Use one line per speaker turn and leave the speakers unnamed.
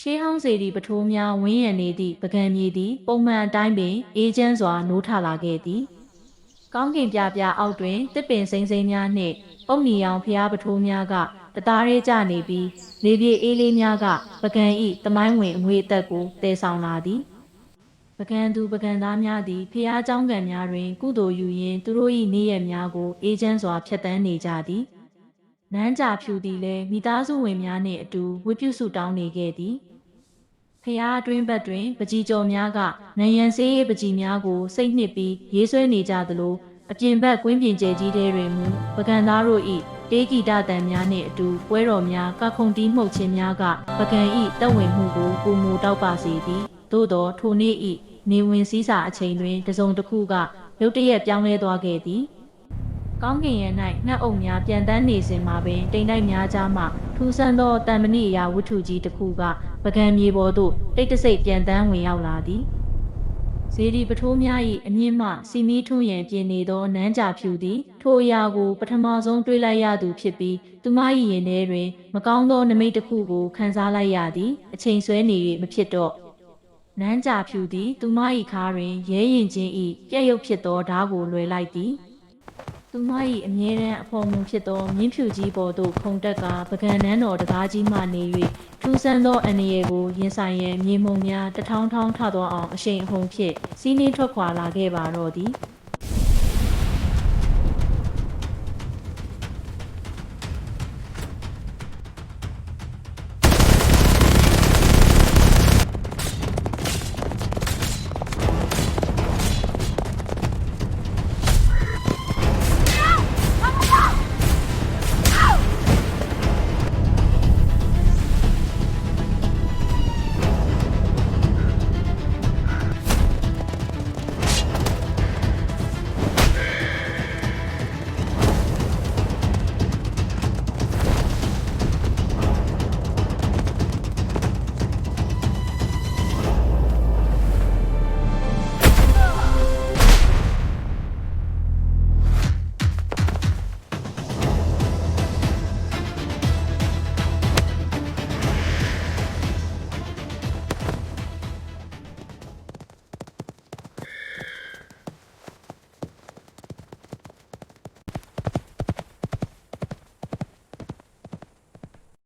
ရှေးဟောင်းစေတီပထိုးများဝင်းရံနေသည့်ပကံမြေသည်ပုံမှန်အတိုင်းပင်အေးချမ်းစွာနိုးထလာခဲ့သည်ကောင်းကင်ပြပြအောက်တွင်တစ်ပင်စိမ့်စိမ့်များနှင့်အုတ်နီရောင်ဖျားပထိုးများကတသားရဲကျနေပြီးလေပြေအေးလေးများကပကံဤတမိုင်းဝင်အငွေအသက်ကိုတည်ဆောင်လာသည်ပကံသူပကံသားများသည်ဖျားเจ้าကံများတွင်ကုသိုလ်ယူရင်းသူတို့၏နေ့ရက်များကိုအေးချမ်းစွာဖြတ်တန်းနေကြသည်နန်းကြဖြူသည်လည်းမိသားစုဝင်များနှင့်အတူဝတ်ပြုဆုတောင်းနေခဲ့သည်ဖျားအတွင်းဘက်တွင်ပကြီးကျော်များကနယံဆေးပကြီးများကိုစိတ်နှစ်ပြီးရေးဆွဲနေကြသလိုအပြင်ဘက်ကွင်းပြင်ကျဲကြီးထဲတွင်မူပကံသားတို့၏တေးဂီတတန်များနှင့်အတူပွဲတော်များကခုန်တီးမှုတ်ခြင်းများကပကံ၏တက်ဝင်မှုကိုပုံမူတောက်ပါစေသည်သို့သောထိုနေ့၏နေဝင်စည်းစာအချိန်တွင်တစုံတစ်ခုကရုတ်တရက်ပြောင်းလဲသွားခဲ့သည်ကောင်းကင်ရံ၌ငှက်အုပ်များပြန်တန်းနေစဉ်မှာပင်တိမ်တိုက်များကြားမှထူးဆန်းသောတံမဏိရာဝတ္ထုကြီးတစ်ခုကပကံမြေပေါ်သို့တိတ်တဆိတ်ပြန်တန်းဝင်ရောက်လာသည်ဇေဒီပထိုးများ၏အမြင့်မှစီမီထွန်းရန်ပြင်နေသောနန်းကြဖြူသည်ထိုအရာကိုပထမဆုံးတွေးလိုက်ရသူဖြစ်ပြီးသူမ၏ရင်ထဲတွင်မကောင်းသောနမိတ်တစ်ခုကိုခံစားလိုက်ရသည်အချိန်ဆွဲနေ၍မဖြစ်တော့နန်းကြဖြူသည်သူမ၏ခါတွင်ရဲရင်ချင်း၏ပြက်ရုပ်ဖြစ်သောဓားကိုလွယ်လိုက်သည်သူမ၏အမြဲတမ်းအဖော်မူဖြစ်သောမြင်းဖြူကြီးပေါ်သို့ခုန်တက်ကပကံနန်းတော်တကားကြီးမှနေ၍ထူးဆန်းသောအန္တရာယ်ကိုရင်ဆိုင်ရန်မြေမှုန်များတထောင်းထောင်းထသွားအောင်အရှိန်အဟုန်ဖြင့်စီးနှင်းထွက်ခွာလာခဲ့ပါတော့သည်